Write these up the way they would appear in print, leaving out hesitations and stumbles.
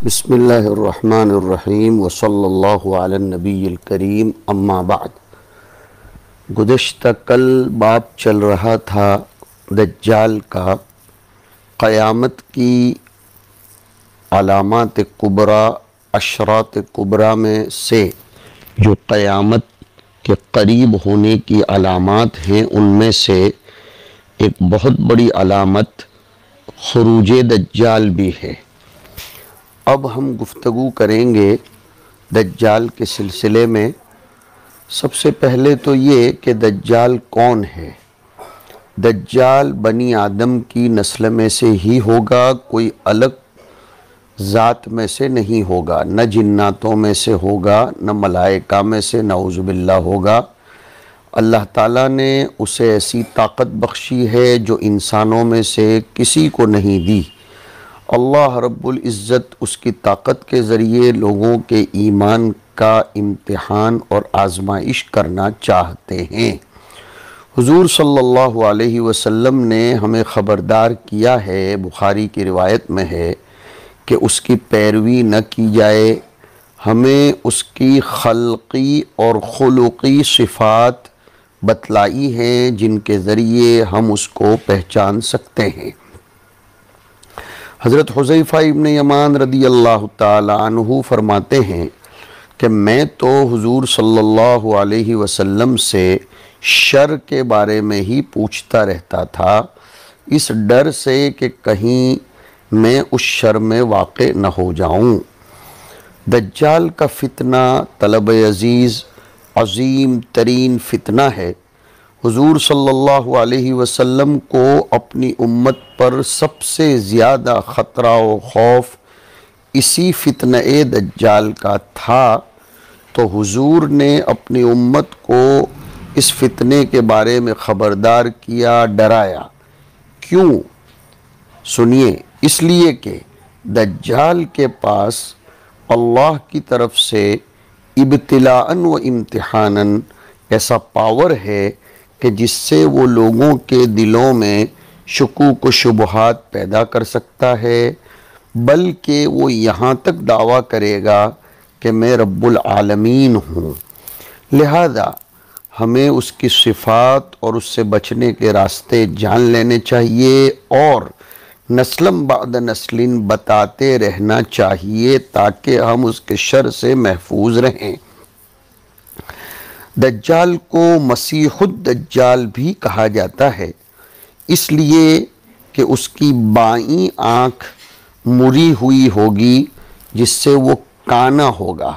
بسم اللہ الرحمن الرحیم وصلی اللہ علی النبی الکریم اما بعد۔ گزشتہ کل باب چل رہا تھا دجال کا، قیامت کی علامات کبریٰ، اشراط کبریٰ میں سے جو قیامت کے قریب ہونے کی علامات ہیں ان میں سے ایک بہت بڑی علامت خروج دجال بھی ہے۔ اب ہم گفتگو کریں گے دجال کے سلسلے میں۔ سب سے پہلے تو یہ کہ دجال کون ہے۔ دجال بنی آدم کی نسل میں سے ہی ہوگا، کوئی الگ ذات میں سے نہیں ہوگا، نہ جناتوں میں سے ہوگا، نہ ملائکہ میں سے نعوذ باللہ ہوگا۔ اللہ تعالیٰ نے اسے ایسی طاقت بخشی ہے جو انسانوں میں سے کسی کو نہیں دی۔ اللہ رب العزت اس کی طاقت کے ذریعے لوگوں کے ایمان کا امتحان اور آزمائش کرنا چاہتے ہیں۔ حضور صلی اللہ علیہ وسلم نے ہمیں خبردار کیا ہے، بخاری کی روایت میں ہے کہ اس کی پیروی نہ کی جائے۔ ہمیں اس کی خلقی اور خلقی صفات بتلائی ہیں جن کے ذریعے ہم اس کو پہچان سکتے ہیں۔ حضرت حذیفہ ابن یمان رضی اللہ تعالی عنہ فرماتے ہیں کہ میں تو حضور صلی اللہ علیہ وسلم سے شر کے بارے میں ہی پوچھتا رہتا تھا، اس ڈر سے کہ کہیں میں اس شر میں واقع نہ ہو جاؤں۔ دجال کا فتنہ طلب عزیز عظیم ترین فتنہ ہے۔ حضور صلی اللہ علیہ وسلم کو اپنی امت پر سب سے زیادہ خطرہ و خوف اسی فتنہ دجال کا تھا، تو حضور نے اپنی امت کو اس فتنے کے بارے میں خبردار کیا، ڈرایا۔ کیوں؟ سنیے، اس لیے کہ دجال کے پاس اللہ کی طرف سے ابتلاءً و امتحاناً ایسا پاور ہے کہ جس سے وہ لوگوں کے دلوں میں شکوک و شبہات پیدا کر سکتا ہے، بلکہ وہ یہاں تک دعویٰ کرے گا کہ میں رب العالمین ہوں۔ لہذا ہمیں اس کی صفات اور اس سے بچنے کے راستے جان لینے چاہیے اور نسلم بعد نسلین بتاتے رہنا چاہیے تاکہ ہم اس کے شر سے محفوظ رہیں۔ دجال کو مسیح الدجال بھی کہا جاتا ہے، اس لیے کہ اس کی بائیں آنکھ مری ہوئی ہوگی جس سے وہ کانا ہوگا۔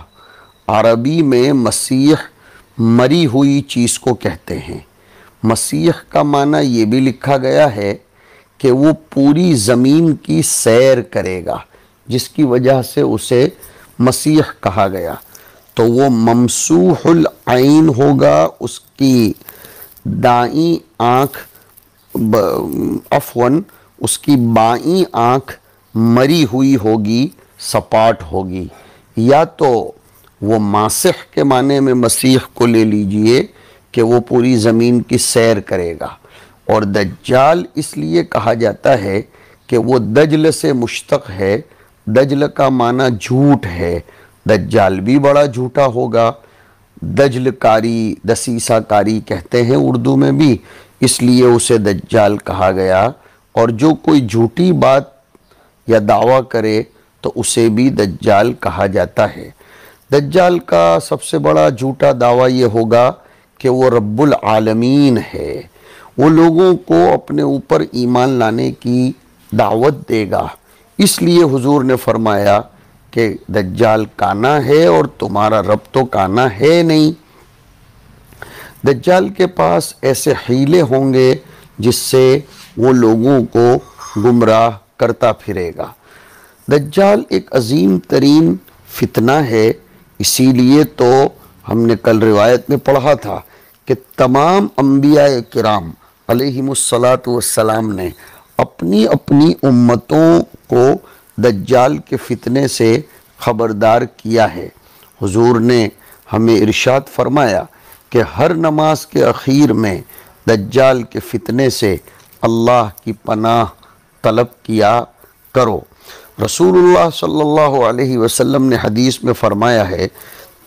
عربی میں مسیح مری ہوئی چیز کو کہتے ہیں۔ مسیح کا معنی یہ بھی لکھا گیا ہے کہ وہ پوری زمین کی سیر کرے گا، جس کی وجہ سے اسے مسیح کہا گیا۔ تو وہ ممسوح العین ہوگا، اس کی دائیں آنکھ اس کی بائیں آنکھ مری ہوئی ہوگی، سپاٹ ہوگی۔ یا تو وہ ماسح کے معنی میں مسیح کو لے لیجئے کہ وہ پوری زمین کی سیر کرے گا، اور دجال اس لیے کہا جاتا ہے کہ وہ دجل سے مشتق ہے۔ دجل کا معنی جھوٹ ہے، دجال بھی بڑا جھوٹا ہوگا۔ دجل کاری، دسیسہ کاری کہتے ہیں اردو میں بھی، اس لیے اسے دجال کہا گیا۔ اور جو کوئی جھوٹی بات یا دعویٰ کرے تو اسے بھی دجال کہا جاتا ہے۔ دجال کا سب سے بڑا جھوٹا دعویٰ یہ ہوگا کہ وہ رب العالمین ہے۔ وہ لوگوں کو اپنے اوپر ایمان لانے کی دعوت دے گا۔ اس لیے حضور نے فرمایا کہ دجال کانا ہے اور تمہارا رب تو کانا ہے نہیں۔ دجال کے پاس ایسے حیلے ہوں گے جس سے وہ لوگوں کو گمراہ کرتا پھرے گا۔ دجال ایک عظیم ترین فتنہ ہے، اسی لیے تو ہم نے کل روایت میں پڑھا تھا کہ تمام انبیاء کرام علیہم السلام نے اپنی اپنی امتوں کو دجال کے فتنے سے خبردار کیا ہے۔ حضور نے ہمیں ارشاد فرمایا کہ ہر نماز کے اخیر میں دجال کے فتنے سے اللہ کی پناہ طلب کیا کرو۔ رسول اللہ صلی اللہ علیہ وسلم نے حدیث میں فرمایا ہے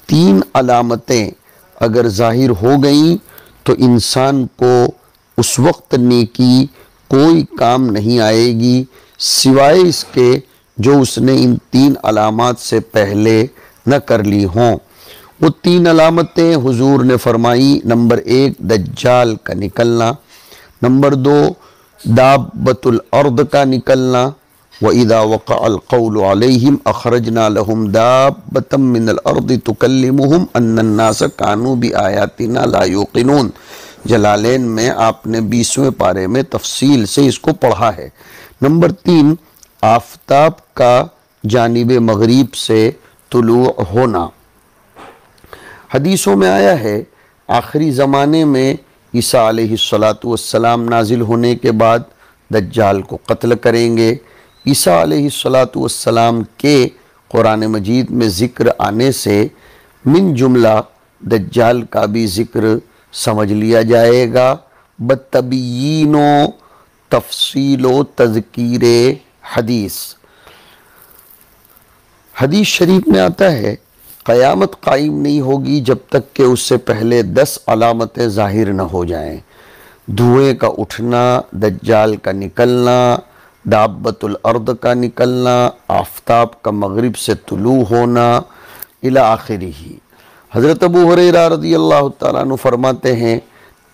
3 علامتیں اگر ظاہر ہو گئیں تو انسان کو اس وقت نیکی کوئی کام نہیں آئے گی سوائے اس کے جو اس نے ان 3 علامات سے پہلے نہ کر لی ہوں۔ وہ 3 علامتیں حضور نے فرمائی، نمبر 1 دجال کا نکلنا، نمبر 2 دابۃ الارض کا نکلنا، وَإِذَا وَقَعَ الْقَوْلُ عَلَيْهِمْ أَخْرَجْنَا لَهُمْ دَابَّةً مِّنَ الْأَرْضِ تُكَلِّمُهُمْ أَنَّ النَّاسَ كَانُوا بِآيَاتِنَا لَا يُوقِنُونَ۔ جلالین میں آپ نے 20ویں پارے میں تفصیل سے اس کو پڑھا ہے۔ نمبر 3 آفتاب کا جانب مغرب سے طلوع ہونا۔ حدیثوں میں آیا ہے آخری زمانے میں عیسیٰ علیہ السلام نازل ہونے کے بعد دجال کو قتل کریں گے۔ عیسیٰ علیہ السلام کے قرآن مجید میں ذکر آنے سے من جملہ دجال کا بھی ذکر سمجھ لیا جائے گا بتبیین و تفصیل و تذکیر حدیث۔ حدیث شریف میں آتا ہے قیامت قائم نہیں ہوگی جب تک کہ اس سے پہلے 10 علامتیں ظاہر نہ ہو جائیں۔ دھوئیں کا اٹھنا، دجال کا نکلنا، دابۃ الارض کا نکلنا، آفتاب کا مغرب سے طلوع ہونا الی آخرہ۔ حضرت ابو ہریرہ رضی اللہ تعالیٰ عنہ فرماتے ہیں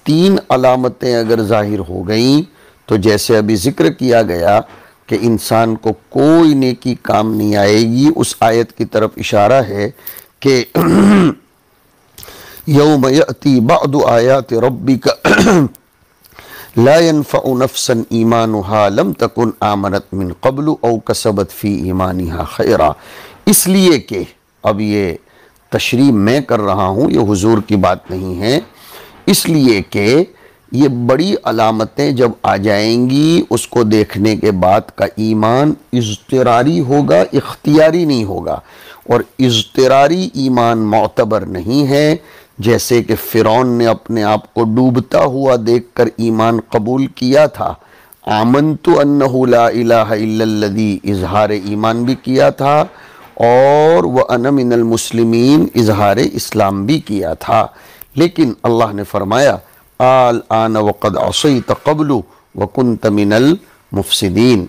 3 علامتیں اگر ظاہر ہو گئیں تو جیسے ابھی ذکر کیا گیا کہ انسان کو کوئی نیکی کام نہیں آئے گی، اس آیت کی طرف اشارہ ہے کہ یوم یأتی بعد آیات ربک لا ينفع نفسا ایمانها لم تکن آمنت من قبل او کسبت فی ایمانها خیرا۔ اس لیے کہ اب یہ تشریح میں کر رہا ہوں، یہ حضور کی بات نہیں ہے، اس لیے کہ یہ بڑی علامتیں جب آ جائیں گی اس کو دیکھنے کے بعد کا ایمان اضطراری ہوگا، اختیاری نہیں ہوگا، اور اضطراری ایمان معتبر نہیں ہے۔ جیسے کہ فرعون نے اپنے آپ کو ڈوبتا ہوا دیکھ کر ایمان قبول کیا تھا، آمنت انہ لا الہ الا الذی اظہار ایمان بھی کیا تھا، اور وَأَنَا مِنَ الْمُسْلِمِينَ اظہار اسلام بھی کیا تھا، لیکن اللہ نے فرمایا الآن وقد عصیت قبل وکنت من المفسدین۔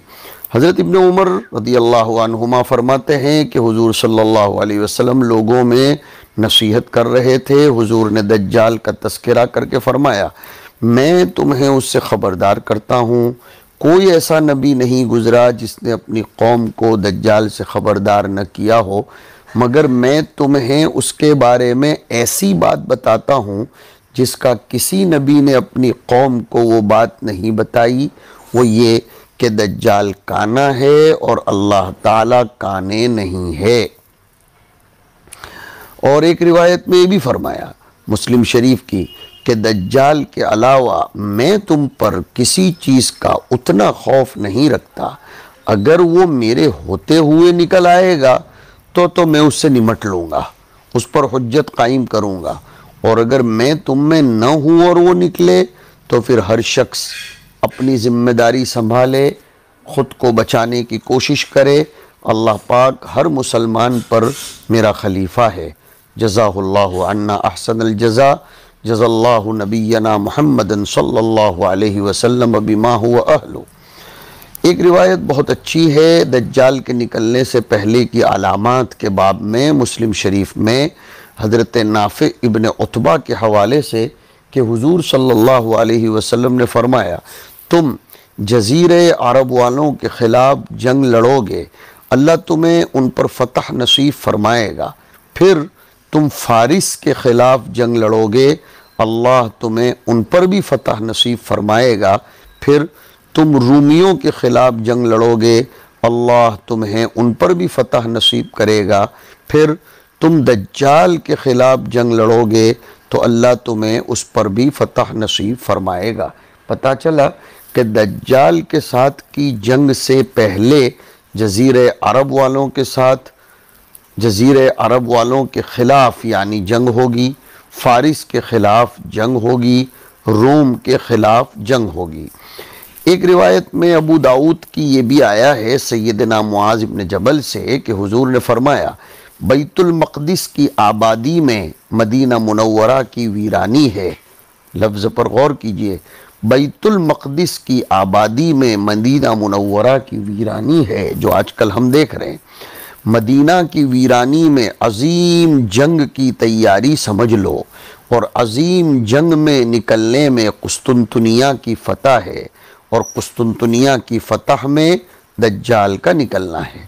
حضرت ابن عمر رضی اللہ عنہما فرماتے ہیں کہ حضور صلی اللہ علیہ وسلم لوگوں میں نصیحت کر رہے تھے، حضور نے دجال کا تذکرہ کر کے فرمایا میں تمہیں اس سے خبردار کرتا ہوں، کوئی ایسا نبی نہیں گزرا جس نے اپنی قوم کو دجال سے خبردار نہ کیا ہو، مگر میں تمہیں اس کے بارے میں ایسی بات بتاتا ہوں جس کا کسی نبی نے اپنی قوم کو وہ بات نہیں بتائی، وہ یہ کہ دجال کانا ہے اور اللہ تعالیٰ کانے نہیں ہے۔ اور ایک روایت میں یہ بھی فرمایا مسلم شریف کی کہ دجال کے علاوہ میں تم پر کسی چیز کا اتنا خوف نہیں رکھتا، اگر وہ میرے ہوتے ہوئے نکل آئے گا تو میں اس سے نمٹ لوں گا، اس پر حجت قائم کروں گا، اور اگر میں تم میں نہ ہوں اور وہ نکلے تو پھر ہر شخص اپنی ذمہ داری سنبھالے، خود کو بچانے کی کوشش کرے۔ اللہ پاک ہر مسلمان پر میرا خلیفہ ہے۔ جزاہ اللہ عنا احسن الجزا، جزا اللہ نبینا محمد صلی اللہ علیہ وسلم بما هو اہلہ۔ ایک روایت بہت اچھی ہے دجال کے نکلنے سے پہلے کی علامات کے باب میں، مسلم شریف میں حضرت نافع ابن عتبہ کے حوالے سے کہ حضور صلی اللہ علیہ وسلم نے فرمایا تم جزیرے عرب والوں کے خلاف جنگ لڑو گے، اللہ تمہیں ان پر فتح نصیب فرمائے گا، پھر تم فارس کے خلاف جنگ لڑو گے، اللہ تمہیں ان پر بھی فتح نصیب فرمائے گا، پھر تم رومیوں کے خلاف جنگ لڑو گے، اللہ تمہیں ان پر بھی فتح نصیب کرے گا، پھر تم دجال کے خلاف جنگ لڑو گے تو اللہ تمہیں اس پر بھی فتح نصیب فرمائے گا۔ پتہ چلا کہ دجال کے ساتھ کی جنگ سے پہلے جزیرے عرب والوں کے ساتھ، جزیرے عرب والوں کے خلاف یعنی جنگ ہوگی، فارس کے خلاف جنگ ہوگی، روم کے خلاف جنگ ہوگی۔ ایک روایت میں ابو داؤد کی یہ بھی آیا ہے سیدنا معاذ بن جبل سے کہ حضور نے فرمایا بیت المقدس کی آبادی میں مدینہ منورہ کی ویرانی ہے۔ لفظ پر غور کیجئے، بیت المقدس کی آبادی میں مدینہ منورہ کی ویرانی ہے، جو آج کل ہم دیکھ رہے ہیں۔ مدینہ کی ویرانی میں عظیم جنگ کی تیاری سمجھ لو، اور عظیم جنگ میں نکلنے میں قسطنطنیہ کی فتح ہے، اور قسطنطنیہ کی فتح میں دجال کا نکلنا ہے۔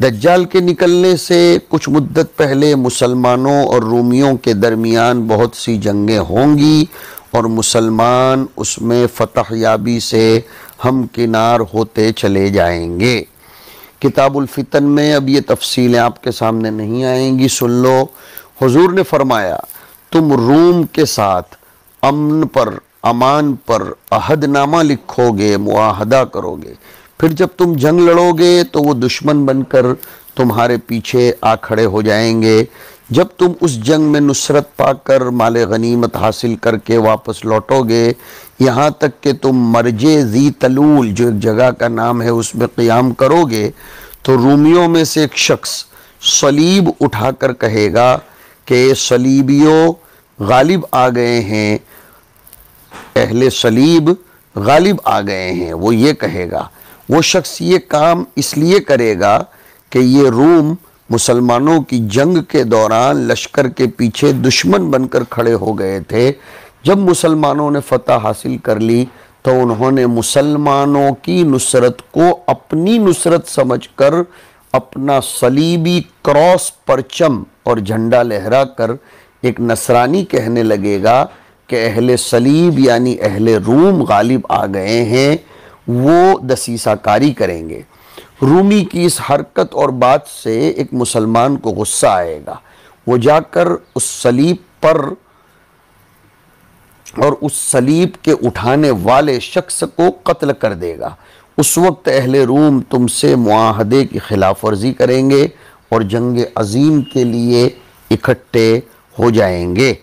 دجال کے نکلنے سے کچھ مدت پہلے مسلمانوں اور رومیوں کے درمیان بہت سی جنگیں ہوں گی، اور مسلمان اس میں فتح یابی سے ہمکنار ہوتے چلے جائیں گے۔ کتاب الفتن میں اب یہ تفصیلیں آپ کے سامنے نہیں آئیں گی، سن لو۔ حضور نے فرمایا تم روم کے ساتھ امن پر، امان پر عہد نامہ لکھو گے، معاہدہ کرو گے، پھر جب تم جنگ لڑو گے تو وہ دشمن بن کر تمہارے پیچھے آ کھڑے ہو جائیں گے۔ جب تم اس جنگ میں نصرت پا کر مال غنیمت حاصل کر کے واپس لوٹو گے، یہاں تک کہ تم مرج ذی تلول جو ایک جگہ کا نام ہے اس میں قیام کرو گے، تو رومیوں میں سے ایک شخص صلیب اٹھا کر کہے گا کہ صلیبیوں غالب آ گئے ہیں، اہل صلیب غالب آ گئے ہیں۔ وہ یہ کہے گا، وہ شخص یہ کام اس لیے کرے گا کہ یہ روم مسلمانوں کی جنگ کے دوران لشکر کے پیچھے دشمن بن کر کھڑے ہو گئے تھے۔ جب مسلمانوں نے فتح حاصل کر لی تو انہوں نے مسلمانوں کی نصرت کو اپنی نصرت سمجھ کر اپنا صلیبی کراس پرچم اور جھنڈا لہرا کر ایک نصرانی کہنے لگے گا کہ اہل صلیب یعنی اہل روم غالب آ گئے ہیں، وہ دسیسہ کاری کریں گے۔ رومی کی اس حرکت اور بات سے ایک مسلمان کو غصہ آئے گا، وہ جا کر اس صلیب پر اور اس صلیب کے اٹھانے والے شخص کو قتل کر دے گا۔ اس وقت اہل روم تم سے معاہدے کی خلاف ورزی کریں گے اور جنگ عظیم کے لیے اکٹھے ہو جائیں گے۔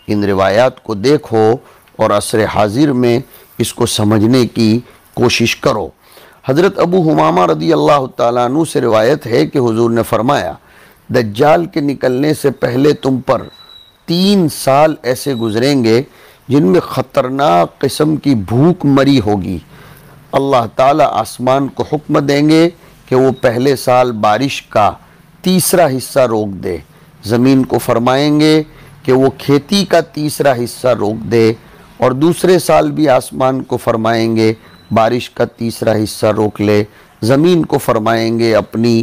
ان روایات کو دیکھو اور عصر حاضر میں اس کو سمجھنے کی کوشش کرو۔ حضرت ابو حمامہ رضی اللہ تعالیٰ عنہ سے روایت ہے کہ حضور نے فرمایا دجال کے نکلنے سے پہلے تم پر 3 سال ایسے گزریں گے جن میں خطرناک قسم کی بھوک مری ہوگی۔ اللہ تعالیٰ آسمان کو حکم دیں گے کہ وہ پہلے سال بارش کا تیسرا حصہ روک دے، زمین کو فرمائیں گے کہ وہ کھیتی کا تیسرا حصہ روک دے، اور دوسرے سال بھی آسمان کو فرمائیں گے بارش کا تیسرا حصہ روک لے، زمین کو فرمائیں گے اپنی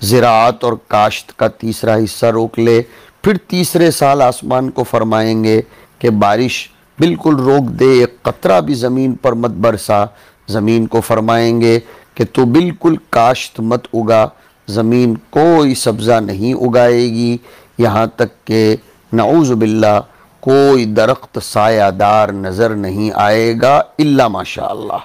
زراعت اور کاشت کا تیسرا حصہ روک لے، پھر تیسرے سال آسمان کو فرمائیں گے کہ بارش بالکل روک دے، ایک قطرہ بھی زمین پر مت برسا، زمین کو فرمائیں گے کہ تو بالکل کاشت مت اگا، زمین کوئی سبزہ نہیں اگائے گی، یہاں تک کہ نعوذ باللہ کوئی درخت سایہ دار نظر نہیں آئے گا الا ماشاءاللہ۔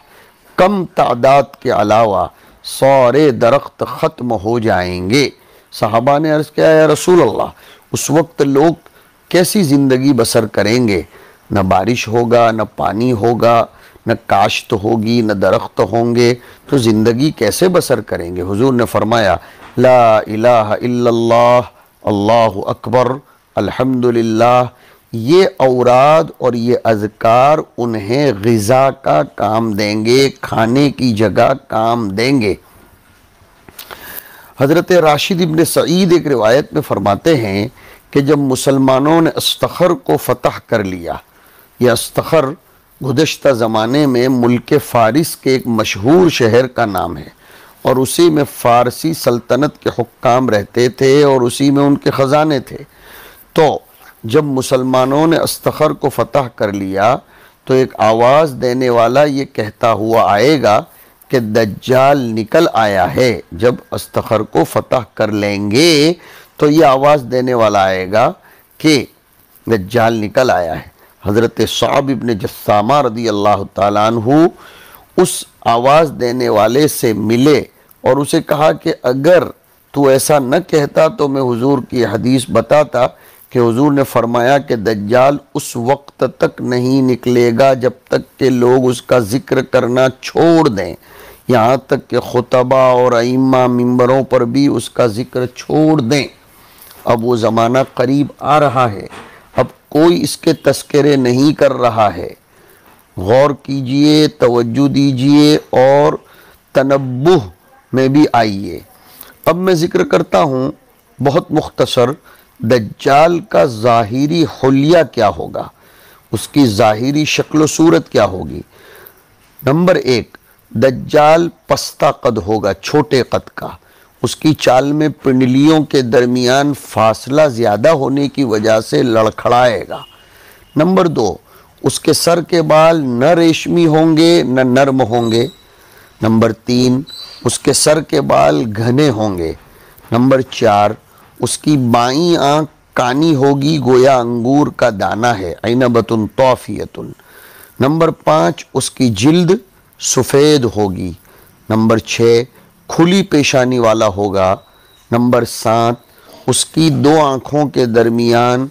کم تعداد کے علاوہ سارے درخت ختم ہو جائیں گے۔ صحابہ نے عرض کیا یا رسول اللہ، اس وقت لوگ کیسی زندگی بسر کریں گے؟ نہ بارش ہوگا، نہ پانی ہوگا، نہ کاشت ہوگی، نہ درخت ہوں گے، تو زندگی کیسے بسر کریں گے؟ حضور نے فرمایا لا الہ الا اللہ، اللہ اکبر، الحمدللہ، یہ اوراد اور یہ اذکار انہیں غذا کا کام دیں گے، کھانے کی جگہ کام دیں گے۔ حضرت راشد ابن سعید ایک روایت میں فرماتے ہیں کہ جب مسلمانوں نے استخر کو فتح کر لیا، یہ استخر گزشتہ زمانے میں ملک فارس کے ایک مشہور شہر کا نام ہے، اور اسی میں فارسی سلطنت کے حکام رہتے تھے اور اسی میں ان کے خزانے تھے۔ تو جب مسلمانوں نے استخر کو فتح کر لیا تو ایک آواز دینے والا یہ کہتا ہوا آئے گا کہ دجال نکل آیا ہے۔ جب استخر کو فتح کر لیں گے تو یہ آواز دینے والا آئے گا کہ دجال نکل آیا ہے۔ حضرت صعب ابن جثامہ رضی اللہ تعالیٰ عنہ اس آواز دینے والے سے ملے اور اسے کہا کہ اگر تو ایسا نہ کہتا تو میں حضور کی حدیث بتاتا کہ کہ حضور نے فرمایا کہ دجال اس وقت تک نہیں نکلے گا جب تک کہ لوگ اس کا ذکر کرنا چھوڑ دیں، یہاں تک کہ خطبہ اور ائمہ ممبروں پر بھی اس کا ذکر چھوڑ دیں۔ اب وہ زمانہ قریب آ رہا ہے، اب کوئی اس کے تذکرے نہیں کر رہا ہے۔ غور کیجئے، توجہ دیجئے اور تنبہ میں بھی آئیے۔ اب میں ذکر کرتا ہوں بہت مختصر، دجال کا ظاہری حلیہ کیا ہوگا، اس کی ظاہری شکل و صورت کیا ہوگی۔ نمبر ایک، دجال پستہ قد ہوگا، چھوٹے قد کا، اس کی چال میں پنڈلیوں کے درمیان فاصلہ زیادہ ہونے کی وجہ سے لڑکھڑائے گا۔ نمبر دو، اس کے سر کے بال نہ ریشمی ہوں گے نہ نرم ہوں گے۔ نمبر تین، اس کے سر کے بال گھنے ہوں گے۔ نمبر چار، اس کی بائیں آنکھ کانی ہوگی گویا انگور کا دانہ ہے، عنبۃ طافیۃ۔ نمبر پانچ، اس کی جلد سفید ہوگی۔ نمبر چھ، کھلی پیشانی والا ہوگا۔ نمبر سات، اس کی دو آنکھوں کے درمیان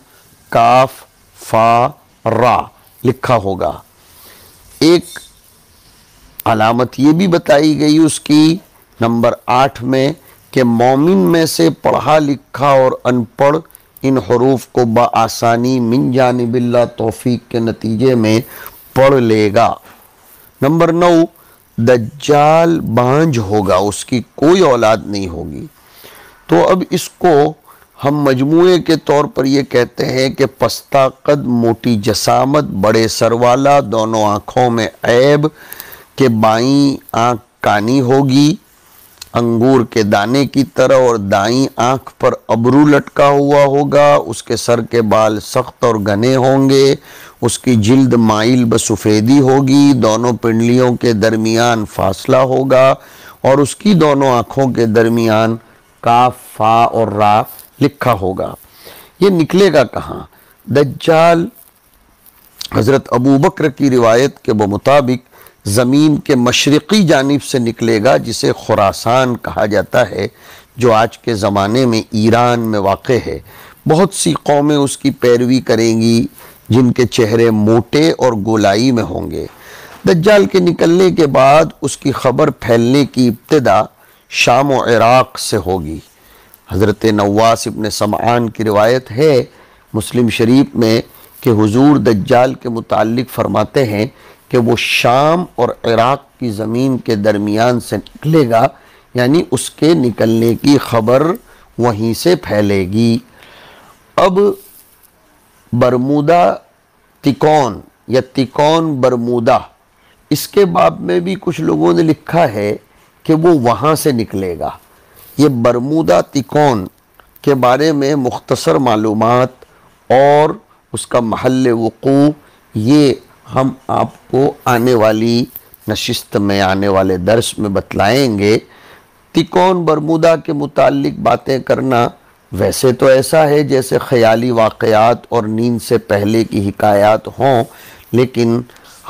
کاف فا را لکھا ہوگا۔ ایک علامت یہ بھی بتائی گئی اس کی نمبر 8 میں کہ مومن میں سے پڑھا لکھا اور ان پڑھ ان حروف کو بآسانی من جانب اللہ توفیق کے نتیجے میں پڑھ لے گا۔ نمبر 9، دجال بانجھ ہوگا، اس کی کوئی اولاد نہیں ہوگی۔ تو اب اس کو ہم مجموعے کے طور پر یہ کہتے ہیں کہ پستہ قد، موٹی جسامت، بڑے سر والا، دونوں آنکھوں میں عیب، کہ بائیں آنکھ کانی ہوگی انگور کے دانے کی طرح اور دائیں آنکھ پر ابرو لٹکا ہوا ہوگا، اس کے سر کے بال سخت اور گھنے ہوں گے، اس کی جلد مائل بسفیدی ہوگی، دونوں پنڈلیوں کے درمیان فاصلہ ہوگا اور اس کی دونوں آنکھوں کے درمیان کاف فا اور را لکھا ہوگا۔ یہ نکلے گا کہاں؟ دجال حضرت ابو بکر کی روایت کے مطابق زمین کے مشرقی جانب سے نکلے گا، جسے خراسان کہا جاتا ہے، جو آج کے زمانے میں ایران میں واقع ہے۔ بہت سی قومیں اس کی پیروی کریں گی جن کے چہرے موٹے اور گولائی میں ہوں گے۔ دجال کے نکلنے کے بعد اس کی خبر پھیلنے کی ابتدا شام و عراق سے ہوگی۔ حضرت نواس ابن سمعان کی روایت ہے مسلم شریف میں کہ حضور دجال کے متعلق فرماتے ہیں کہ وہ شام اور عراق کی زمین کے درمیان سے نکلے گا، یعنی اس کے نکلنے کی خبر وہیں سے پھیلے گی۔ اب برمودا تکون یا تکون برمودا، اس کے باب میں بھی کچھ لوگوں نے لکھا ہے کہ وہ وہاں سے نکلے گا۔ یہ برمودا تکون کے بارے میں مختصر معلومات اور اس کا محل وقوع یہ ہم آپ کو آنے والی نشست میں، آنے والے درس میں بتلائیں گے۔ تکون برمودا کے متعلق باتیں کرنا ویسے تو ایسا ہے جیسے خیالی واقعات اور نیند سے پہلے کی حکایات ہوں، لیکن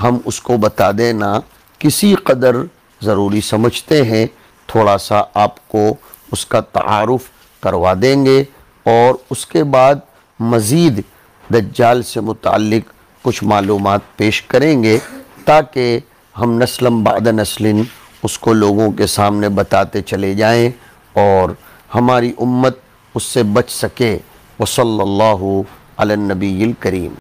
ہم اس کو بتا دینا کسی قدر ضروری سمجھتے ہیں۔ تھوڑا سا آپ کو اس کا تعارف کروا دیں گے اور اس کے بعد مزید دجال سے متعلق کچھ معلومات پیش کریں گے تاکہ ہم نسلم بعد نسلن اس کو لوگوں کے سامنے بتاتے چلے جائیں اور ہماری امت اس سے بچ سکے۔ وصلی اللہ علی النبی الکریم۔